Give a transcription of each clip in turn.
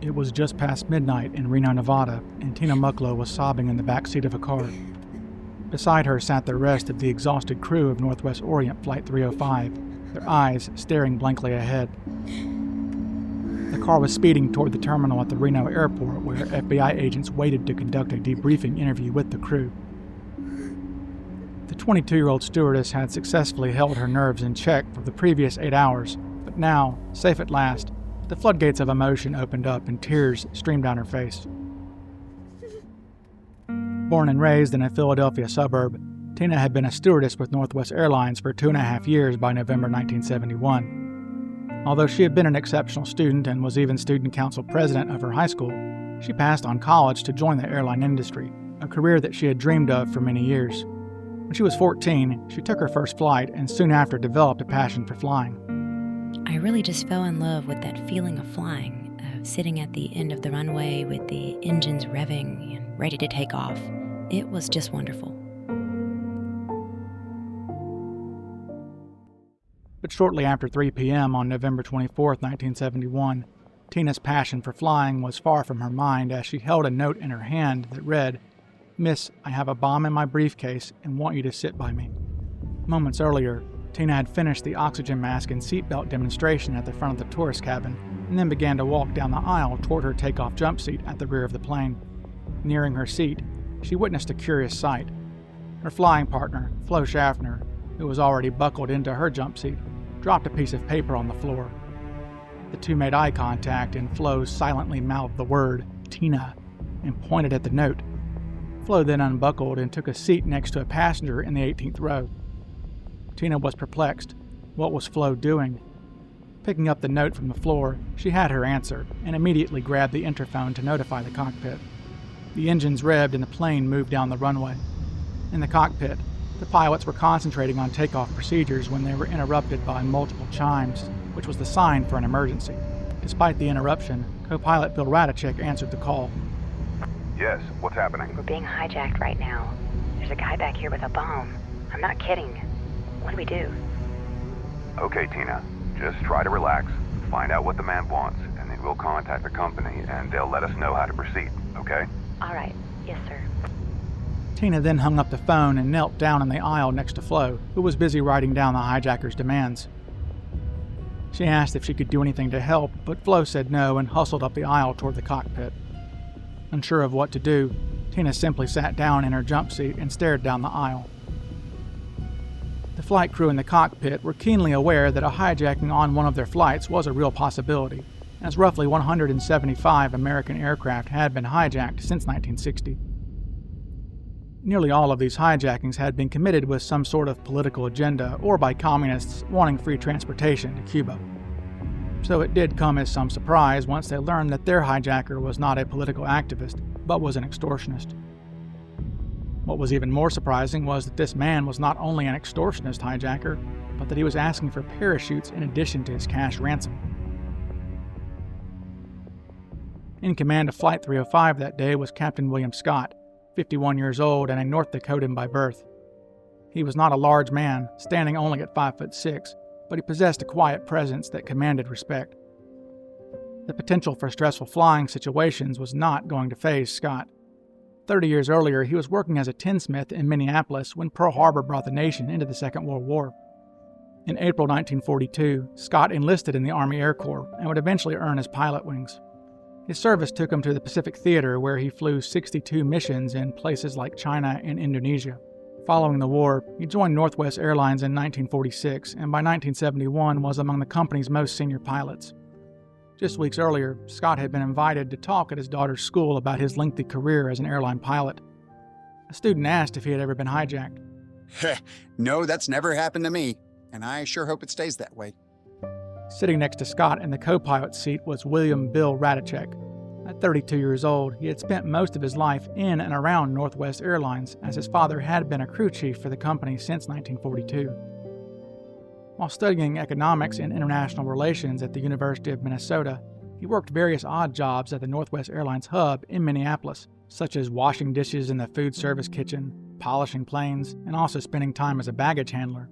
It was just past midnight in Reno, Nevada, and Tina Mucklow was sobbing in the back seat of a car. Beside her sat the rest of the exhausted crew of Northwest Orient Flight 305, their eyes staring blankly ahead. The car was speeding toward the terminal at the Reno airport, where FBI agents waited to conduct a debriefing interview with the crew. The 22-year-old stewardess had successfully held her nerves in check for the previous 8 hours, but now, safe at last, the floodgates of emotion opened up and tears streamed down her face. Born and raised in a Philadelphia suburb, Tina had been a stewardess with Northwest Airlines for 2.5 years by November 1971. Although she had been an exceptional student and was even student council president of her high school, she passed on college to join the airline industry, a career that she had dreamed of for many years. When she was 14, she took her first flight and soon after developed a passion for flying. I really just fell in love with that feeling of flying, of sitting at the end of the runway with the engines revving and ready to take off. It was just wonderful. But shortly after 3 p.m. on November 24, 1971, Tina's passion for flying was far from her mind as she held a note in her hand that read, "Miss, I have a bomb in my briefcase and want you to sit by me." Moments earlier, Tina had finished the oxygen mask and seatbelt demonstration at the front of the tourist cabin and then began to walk down the aisle toward her takeoff jump seat at the rear of the plane. Nearing her seat, she witnessed a curious sight. Her flying partner, Flo Schaffner, who was already buckled into her jump seat, dropped a piece of paper on the floor. The two made eye contact and Flo silently mouthed the word, "Tina," and pointed at the note. Flo then unbuckled and took a seat next to a passenger in the 18th row. Tina was perplexed. What was Flo doing? Picking up the note from the floor, she had her answer and immediately grabbed the interphone to notify the cockpit. The engines revved and the plane moved down the runway. In the cockpit, the pilots were concentrating on takeoff procedures when they were interrupted by multiple chimes, which was the sign for an emergency. Despite the interruption, co-pilot Bill Radicek answered the call. Yes, what's happening? We're being hijacked right now. There's a guy back here with a bomb. I'm not kidding. What do we do? Okay, Tina. Just try to relax, find out what the man wants, and then we'll contact the company and they'll let us know how to proceed, okay? All right. Yes, sir. Tina then hung up the phone and knelt down in the aisle next to Flo, who was busy writing down the hijacker's demands. She asked if she could do anything to help, but Flo said no and hustled up the aisle toward the cockpit. Unsure of what to do, Tina simply sat down in her jump seat and stared down the aisle. The flight crew in the cockpit were keenly aware that a hijacking on one of their flights was a real possibility, as roughly 175 American aircraft had been hijacked since 1960. Nearly all of these hijackings had been committed with some sort of political agenda or by communists wanting free transportation to Cuba. So it did come as some surprise once they learned that their hijacker was not a political activist, but was an extortionist. What was even more surprising was that this man was not only an extortionist hijacker, but that he was asking for parachutes in addition to his cash ransom. In command of Flight 305 that day was Captain William Scott, 51 years old and a North Dakotan by birth. He was not a large man, standing only at 5'6", but he possessed a quiet presence that commanded respect. The potential for stressful flying situations was not going to faze Scott. 30 years earlier, he was working as a tinsmith in Minneapolis when Pearl Harbor brought the nation into the Second World War. In April 1942, Scott enlisted in the Army Air Corps and would eventually earn his pilot wings. His service took him to the Pacific Theater, where he flew 62 missions in places like China and Indonesia. Following the war, he joined Northwest Airlines in 1946 and by 1971 was among the company's most senior pilots. Just weeks earlier, Scott had been invited to talk at his daughter's school about his lengthy career as an airline pilot. A student asked if he had ever been hijacked. No, that's never happened to me, and I sure hope it stays that way. Sitting next to Scott in the co-pilot seat was William Bill Radicek. At 32 years old, he had spent most of his life in and around Northwest Airlines, as his father had been a crew chief for the company since 1942. While studying economics and international relations at the University of Minnesota, he worked various odd jobs at the Northwest Airlines hub in Minneapolis, such as washing dishes in the food service kitchen, polishing planes, and also spending time as a baggage handler.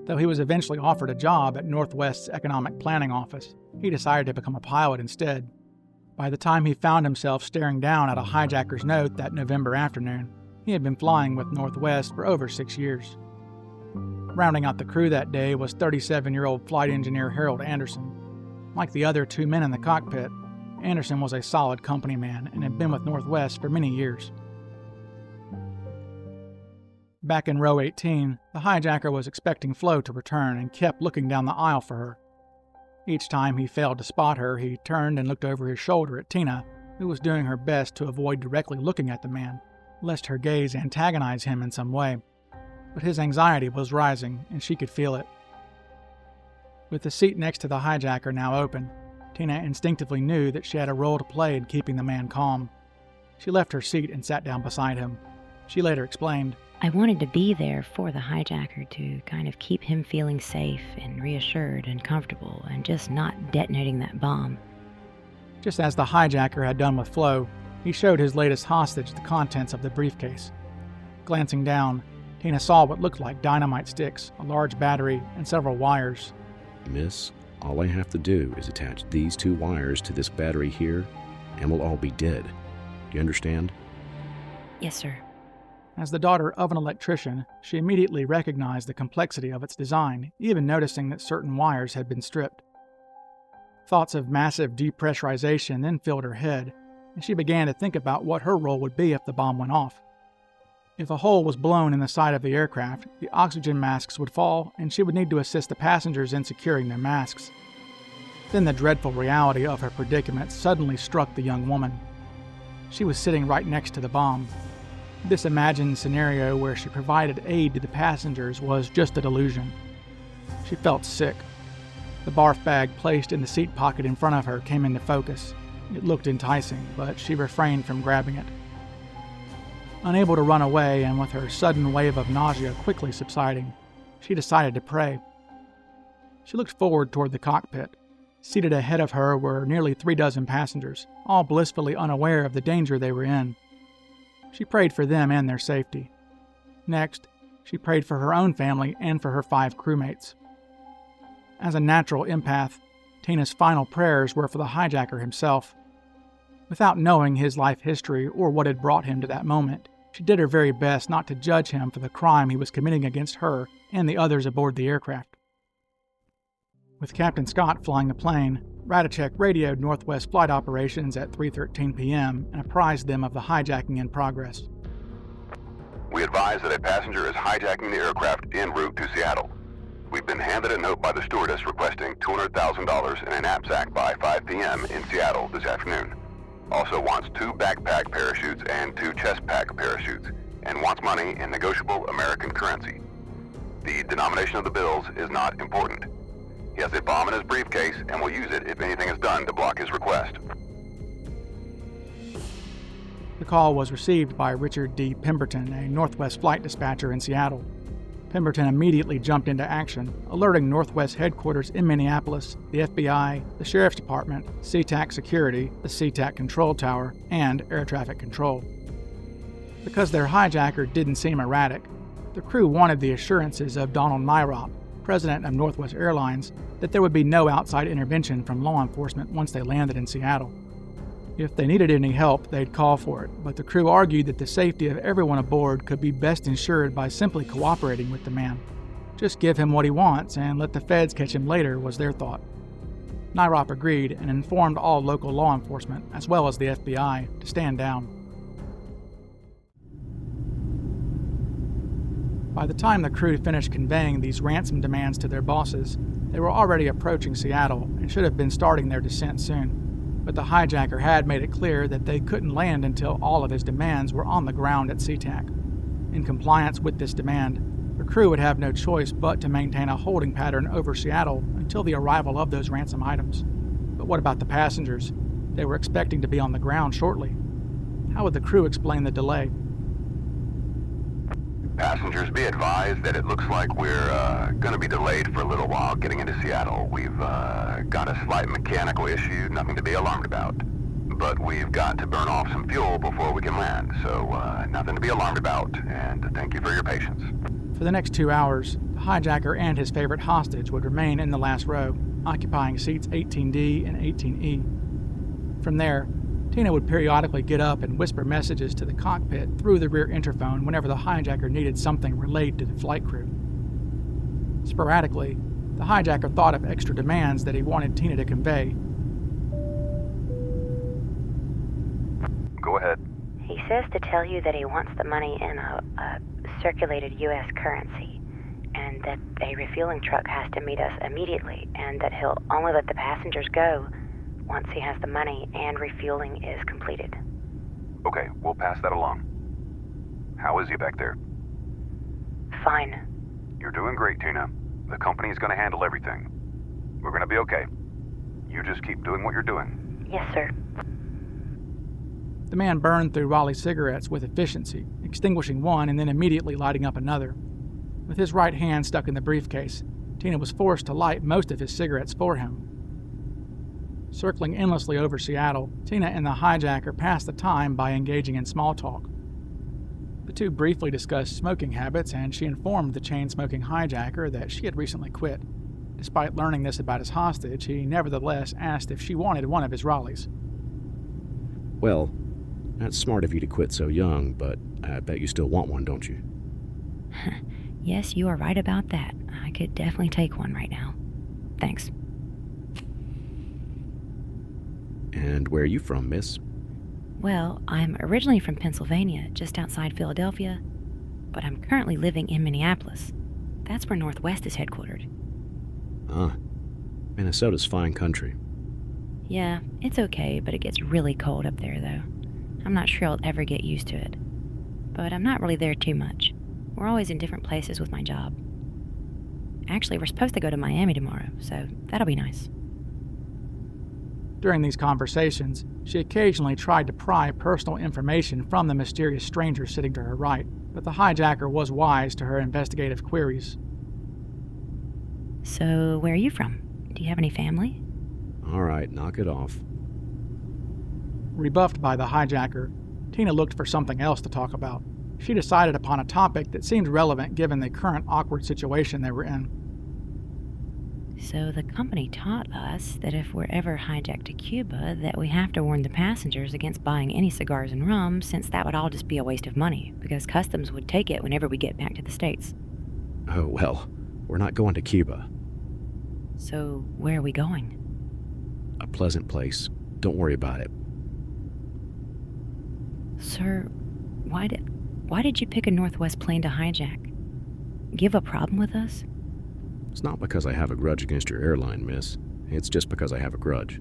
Though he was eventually offered a job at Northwest's economic planning office, he decided to become a pilot instead. By the time he found himself staring down at a hijacker's note that November afternoon, he had been flying with Northwest for over 6 years. Rounding out the crew that day was 37-year-old flight engineer Harold Anderson. Like the other 2 men in the cockpit, Anderson was a solid company man and had been with Northwest for many years. Back in row 18, the hijacker was expecting Flo to return and kept looking down the aisle for her. Each time he failed to spot her, he turned and looked over his shoulder at Tina, who was doing her best to avoid directly looking at the man, lest her gaze antagonize him in some way. But his anxiety was rising, and she could feel it. With the seat next to the hijacker now open, Tina instinctively knew that she had a role to play in keeping the man calm. She left her seat and sat down beside him. She later explained, I wanted to be there for the hijacker to kind of keep him feeling safe and reassured and comfortable and just not detonating that bomb. Just as the hijacker had done with Flo, he showed his latest hostage the contents of the briefcase. Glancing down, Tina saw what looked like dynamite sticks, a large battery, and several wires. Miss, all I have to do is attach these 2 wires to this battery here, and we'll all be dead. Do you understand? Yes, sir. As the daughter of an electrician, she immediately recognized the complexity of its design, even noticing that certain wires had been stripped. Thoughts of massive depressurization then filled her head, and she began to think about what her role would be if the bomb went off. If a hole was blown in the side of the aircraft, the oxygen masks would fall, and she would need to assist the passengers in securing their masks. Then the dreadful reality of her predicament suddenly struck the young woman. She was sitting right next to the bomb. This imagined scenario where she provided aid to the passengers was just a delusion. She felt sick. The barf bag placed in the seat pocket in front of her came into focus. It looked enticing, but she refrained from grabbing it. Unable to run away, and with her sudden wave of nausea quickly subsiding, she decided to pray. She looked forward toward the cockpit. Seated ahead of her were nearly 3 dozen passengers, all blissfully unaware of the danger they were in. She prayed for them and their safety. Next, she prayed for her own family and for her 5 crewmates. As a natural empath, Tina's final prayers were for the hijacker himself. Without knowing his life history or what had brought him to that moment, she did her very best not to judge him for the crime he was committing against her and the others aboard the aircraft. With Captain Scott flying the plane, Radicek radioed Northwest Flight Operations at 3:13 p.m. and apprised them of the hijacking in progress. We advise that a passenger is hijacking the aircraft en route to Seattle. We've been handed a note by the stewardess requesting $200,000 in a knapsack by 5 p.m. in Seattle this afternoon. Also wants 2 backpack parachutes and 2 chest pack parachutes, and wants money in negotiable American currency. The denomination of the bills is not important. He has a bomb in his briefcase and will use it if anything is done to block his request. The call was received by Richard D. Pemberton, a Northwest flight dispatcher in Seattle. Pemberton immediately jumped into action, alerting Northwest headquarters in Minneapolis, the FBI, the Sheriff's Department, SeaTac Security, the SeaTac Control Tower, and Air Traffic Control. Because their hijacker didn't seem erratic, the crew wanted the assurances of Donald Nyrop, president of Northwest Airlines, that there would be no outside intervention from law enforcement once they landed in Seattle. If they needed any help, they'd call for it, but the crew argued that the safety of everyone aboard could be best ensured by simply cooperating with the man. Just give him what he wants and let the feds catch him later was their thought. Nyrop agreed and informed all local law enforcement, as well as the FBI, to stand down. By the time the crew finished conveying these ransom demands to their bosses, they were already approaching Seattle and should have been starting their descent soon. But the hijacker had made it clear that they couldn't land until all of his demands were on the ground at SeaTac. In compliance with this demand, the crew would have no choice but to maintain a holding pattern over Seattle until the arrival of those ransom items. But what about the passengers? They were expecting to be on the ground shortly. How would the crew explain the delay? Passengers, be advised that it looks like we're going to be delayed for a little while getting into Seattle. We've got a slight mechanical issue, nothing to be alarmed about. But we've got to burn off some fuel before we can land, so nothing to be alarmed about, and thank you for your patience. For the next 2 hours, the hijacker and his favorite hostage would remain in the last row, occupying seats 18D and 18E. From there, Tina would periodically get up and whisper messages to the cockpit through the rear interphone whenever the hijacker needed something relayed to the flight crew. Sporadically, the hijacker thought of extra demands that he wanted Tina to convey. Go ahead. He says to tell you that he wants the money in a circulated U.S. currency, and that a refueling truck has to meet us immediately, and that he'll only let the passengers go once he has the money and refueling is completed. Okay, we'll pass that along. How is he back there? Fine. You're doing great, Tina. The company's gonna handle everything. We're gonna be okay. You just keep doing what you're doing. Yes, sir. The man burned through Raleigh's cigarettes with efficiency, extinguishing one and then immediately lighting up another. With his right hand stuck in the briefcase, Tina was forced to light most of his cigarettes for him. Circling endlessly over Seattle, Tina and the hijacker passed the time by engaging in small talk. The two briefly discussed smoking habits, and she informed the chain-smoking hijacker that she had recently quit. Despite learning this about his hostage, he nevertheless asked if she wanted one of his Raleighs. Well, that's smart of you to quit so young, but I bet you still want one, don't you? Yes, you are right about that. I could definitely take one right now. Thanks. And where are you from, miss? Well, I'm originally from Pennsylvania, just outside Philadelphia, but I'm currently living in Minneapolis. That's where Northwest is headquartered. Ah, Minnesota's fine country. Yeah, it's okay, but it gets really cold up there, though. I'm not sure I'll ever get used to it. But I'm not really there too much. We're always in different places with my job. Actually, we're supposed to go to Miami tomorrow, so that'll be nice. During these conversations, she occasionally tried to pry personal information from the mysterious stranger sitting to her right, but the hijacker was wise to her investigative queries. So, where are you from? Do you have any family? All right, knock it off. Rebuffed by the hijacker, Tina looked for something else to talk about. She decided upon a topic that seemed relevant given the current awkward situation they were in. So the company taught us that if we're ever hijacked to Cuba, that we have to warn the passengers against buying any cigars and rum, since that would all just be a waste of money, because customs would take it whenever we get back to the States. Oh, well, we're not going to Cuba. So where are we going? A pleasant place. Don't worry about it. Sir, why did you pick a Northwest plane to hijack? You have a problem with us? It's not because I have a grudge against your airline, miss. It's just because I have a grudge.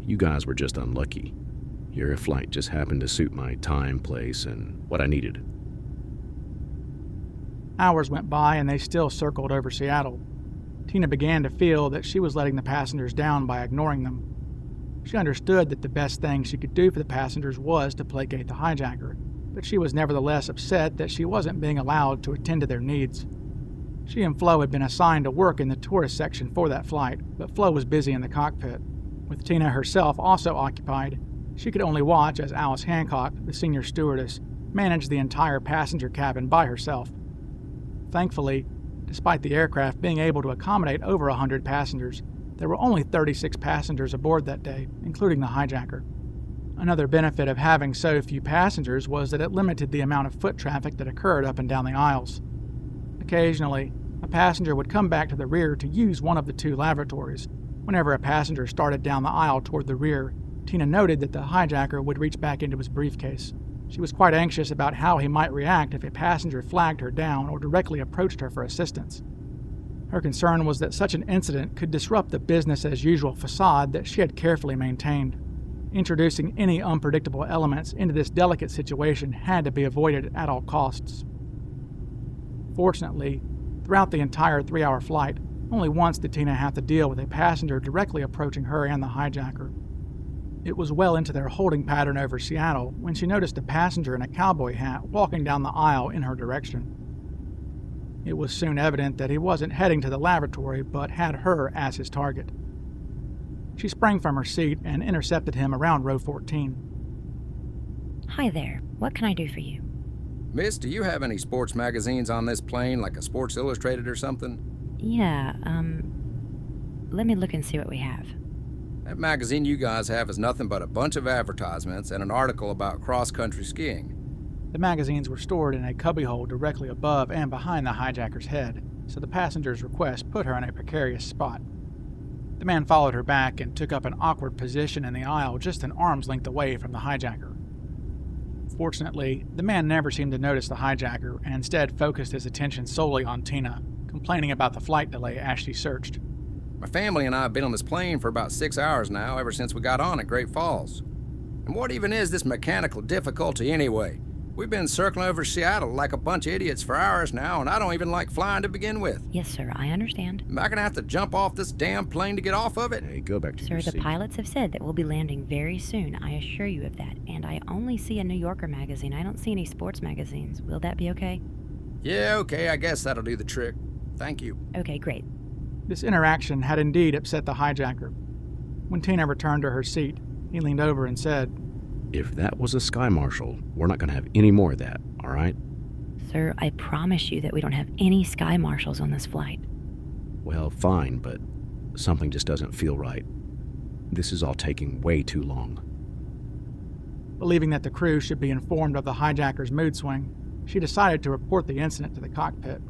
You guys were just unlucky. Your flight just happened to suit my time, place, and what I needed. Hours went by and they still circled over Seattle. Tina began to feel that she was letting the passengers down by ignoring them. She understood that the best thing she could do for the passengers was to placate the hijacker, but she was nevertheless upset that she wasn't being allowed to attend to their needs. She and Flo had been assigned to work in the tourist section for that flight, but Flo was busy in the cockpit. With Tina herself also occupied, she could only watch as Alice Hancock, the senior stewardess, managed the entire passenger cabin by herself. Thankfully, despite the aircraft being able to accommodate over 100 passengers, there were only 36 passengers aboard that day, including the hijacker. Another benefit of having so few passengers was that it limited the amount of foot traffic that occurred up and down the aisles. Occasionally, a passenger would come back to the rear to use one of the two lavatories. Whenever a passenger started down the aisle toward the rear, Tina noted that the hijacker would reach back into his briefcase. She was quite anxious about how he might react if a passenger flagged her down or directly approached her for assistance. Her concern was that such an incident could disrupt the business-as-usual facade that she had carefully maintained. Introducing any unpredictable elements into this delicate situation had to be avoided at all costs. Fortunately, throughout the entire 3-hour flight, only once did Tina have to deal with a passenger directly approaching her and the hijacker. It was well into their holding pattern over Seattle when she noticed a passenger in a cowboy hat walking down the aisle in her direction. It was soon evident that he wasn't heading to the lavatory, but had her as his target. She sprang from her seat and intercepted him around row 14. Hi there. What can I do for you? Miss, do you have any sports magazines on this plane, like a Sports Illustrated or something? Yeah, let me look and see what we have. That magazine you guys have is nothing but a bunch of advertisements and an article about cross-country skiing. The magazines were stored in a cubbyhole directly above and behind the hijacker's head, so the passenger's request put her in a precarious spot. The man followed her back and took up an awkward position in the aisle just an arm's length away from the hijacker. Fortunately, the man never seemed to notice the hijacker and instead focused his attention solely on Tina, complaining about the flight delay as she searched. My family and I have been on this plane for about 6 hours now, ever since we got on at Great Falls. And what even is this mechanical difficulty anyway? We've been circling over Seattle like a bunch of idiots for hours now, and I don't even like flying to begin with. Yes, sir, I understand. Am I gonna have to jump off this damn plane to get off of it? Hey, go back to your Sir, the seat. pilots have said that we'll be landing very soon, I assure you of that. And I only see a New Yorker magazine. I don't see any sports magazines. Will that be okay? Yeah, okay, I guess that'll do the trick. Thank you. Okay, great. This interaction had indeed upset the hijacker. When Tina returned to her seat, he leaned over and said, If that was a sky marshal, we're not going to have any more of that, all right? Sir, I promise you that we don't have any sky marshals on this flight. Well, fine, but something just doesn't feel right. This is all taking way too long. Believing that the crew should be informed of the hijacker's mood swing, she decided to report the incident to the cockpit.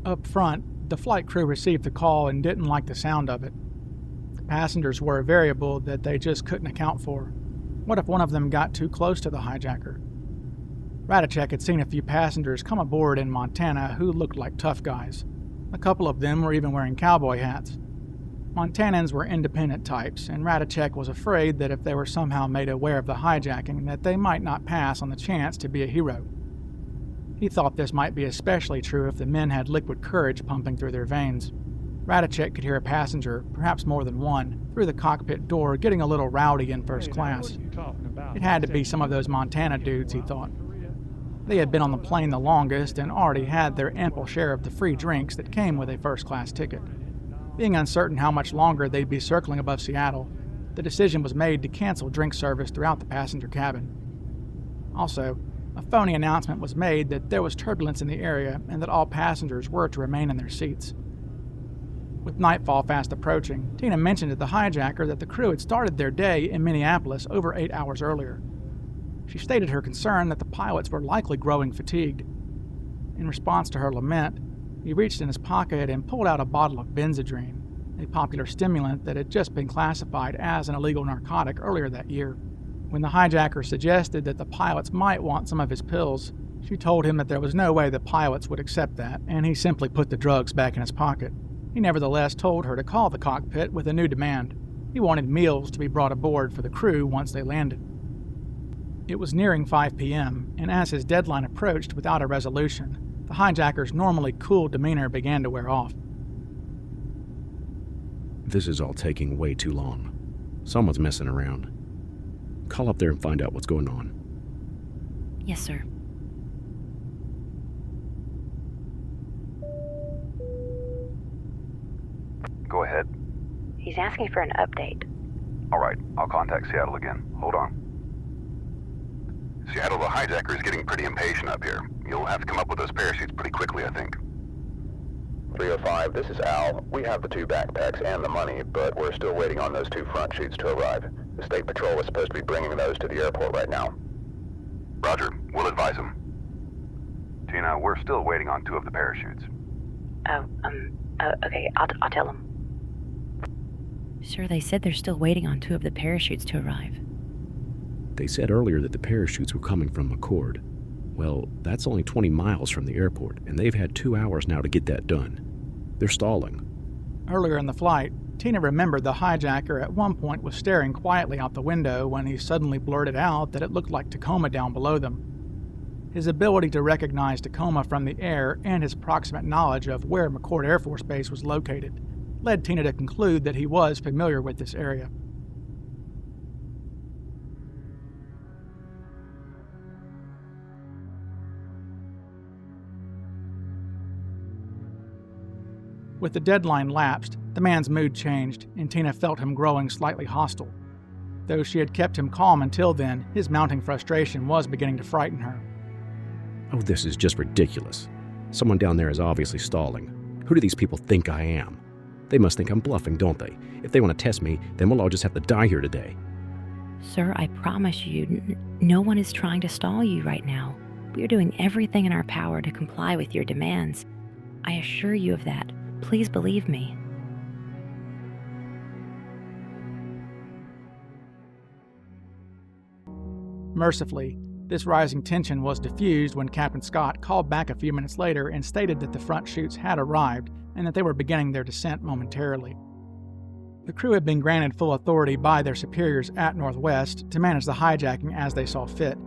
Up front, the flight crew received the call and didn't like the sound of it. The passengers were a variable that they just couldn't account for. What if one of them got too close to the hijacker? Radicek had seen a few passengers come aboard in Montana who looked like tough guys. A couple of them were even wearing cowboy hats. Montanans were independent types, and Radicek was afraid that if they were somehow made aware of the hijacking, that they might not pass on the chance to be a hero. He thought this might be especially true if the men had liquid courage pumping through their veins. Radicek could hear a passenger, perhaps more than one, through the cockpit door getting a little rowdy in first class. It had to be some of those Montana dudes, he thought. They had been on the plane the longest and already had their ample share of the free drinks that came with a first-class ticket. Being uncertain how much longer they'd be circling above Seattle, the decision was made to cancel drink service throughout the passenger cabin. Also, a phony announcement was made that there was turbulence in the area and that all passengers were to remain in their seats. With nightfall fast approaching, Tina mentioned to the hijacker that the crew had started their day in Minneapolis over 8 hours earlier. She stated her concern that the pilots were likely growing fatigued. In response to her lament, he reached in his pocket and pulled out a bottle of Benzedrine, a popular stimulant that had just been classified as an illegal narcotic earlier that year. When the hijacker suggested that the pilots might want some of his pills, she told him that there was no way the pilots would accept that, and he simply put the drugs back in his pocket. He nevertheless told her to call the cockpit with a new demand. He wanted meals to be brought aboard for the crew once they landed. It was nearing 5 p.m., and as his deadline approached without a resolution, the hijacker's normally cool demeanor began to wear off. This is all taking way too long. Someone's messing around. Call up there and find out what's going on. Yes, sir. Go ahead. He's asking for an update. All right, I'll contact Seattle again. Hold on. Seattle, the hijacker is getting pretty impatient up here. You'll have to come up with those parachutes pretty quickly, I think. 305, this is Al. We have the 2 backpacks and the money, but we're still waiting on those 2 front chutes to arrive. The State Patrol is supposed to be bringing those to the airport right now. Roger, we'll advise them. Tina, we're still waiting on 2 of the parachutes. Okay, I'll tell him. Sir, they said they're still waiting on 2 of the parachutes to arrive. They said earlier that the parachutes were coming from McCord. Well, that's only 20 miles from the airport, and they've had 2 hours now to get that done. They're stalling. Earlier in the flight, Tina remembered the hijacker at one point was staring quietly out the window when he suddenly blurted out that it looked like Tacoma down below them. His ability to recognize Tacoma from the air and his proximate knowledge of where McCord Air Force Base was located led Tina to conclude that he was familiar with this area. With the deadline lapsed, the man's mood changed, and Tina felt him growing slightly hostile. Though she had kept him calm until then, his mounting frustration was beginning to frighten her. Oh, this is just ridiculous. Someone down there is obviously stalling. Who do these people think I am? They must think I'm bluffing, don't they? If they want to test me, then we'll all just have to die here today. Sir, I promise you, no one is trying to stall you right now. We are doing everything in our power to comply with your demands. I assure you of that. Please believe me. Mercifully, this rising tension was diffused when Captain Scott called back a few minutes later and stated that the front chutes had arrived and that they were beginning their descent momentarily. The crew had been granted full authority by their superiors at Northwest to manage the hijacking as they saw fit.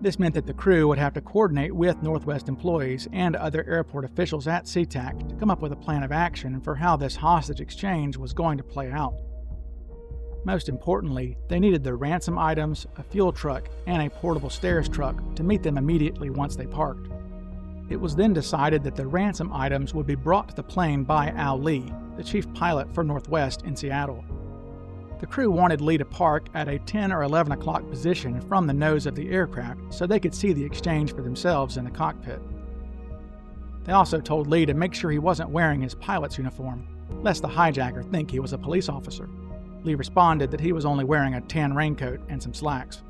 This meant that the crew would have to coordinate with Northwest employees and other airport officials at SeaTac to come up with a plan of action for how this hostage exchange was going to play out. Most importantly, they needed the ransom items, a fuel truck, and a portable stairs truck to meet them immediately once they parked. It was then decided that the ransom items would be brought to the plane by Al Lee, the chief pilot for Northwest in Seattle. The crew wanted Lee to park at a 10 or 11 o'clock position from the nose of the aircraft so they could see the exchange for themselves in the cockpit. They also told Lee to make sure he wasn't wearing his pilot's uniform, lest the hijacker think he was a police officer. Lee responded that he was only wearing a tan raincoat and some slacks.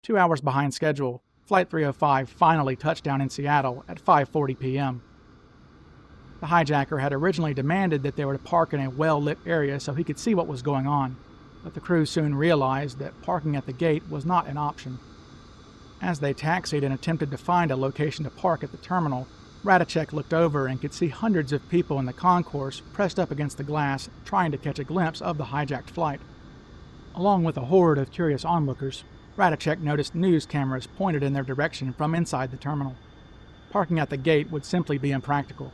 2 hours behind schedule, Flight 305 finally touched down in Seattle at 5:40 p.m. The hijacker had originally demanded that they were to park in a well-lit area so he could see what was going on, but the crew soon realized that parking at the gate was not an option. As they taxied and attempted to find a location to park at the terminal, Radicek looked over and could see hundreds of people in the concourse pressed up against the glass trying to catch a glimpse of the hijacked flight. Along with a horde of curious onlookers, Radicek noticed news cameras pointed in their direction from inside the terminal. Parking at the gate would simply be impractical.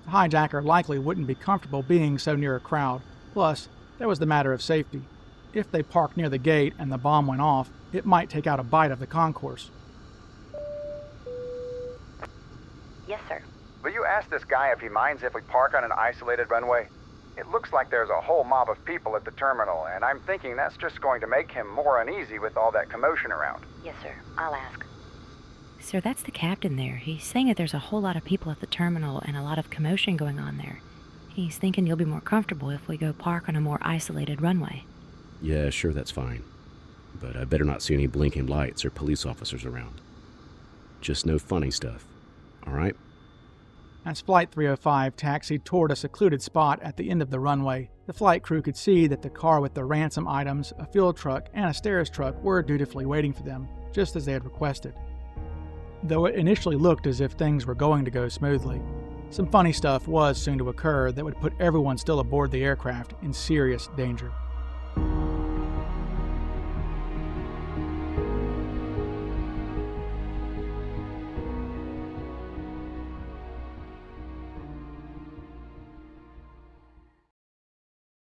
The hijacker likely wouldn't be comfortable being so near a crowd. Plus, there was the matter of safety. If they parked near the gate and the bomb went off, it might take out a bite of the concourse. Yes, sir. Will you ask this guy if he minds if we park on an isolated runway? It looks like there's a whole mob of people at the terminal, and I'm thinking that's just going to make him more uneasy with all that commotion around. Yes, sir. I'll ask. Sir, that's the captain there. He's saying that there's a whole lot of people at the terminal and a lot of commotion going on there. He's thinking you'll be more comfortable if we go park on a more isolated runway. Yeah, sure, that's fine. But I better not see any blinking lights or police officers around. Just no funny stuff. All right? As Flight 305 taxied toward a secluded spot at the end of the runway, the flight crew could see that the car with the ransom items, a fuel truck, and a stairs truck were dutifully waiting for them, just as they had requested. Though it initially looked as if things were going to go smoothly, some funny stuff was soon to occur that would put everyone still aboard the aircraft in serious danger.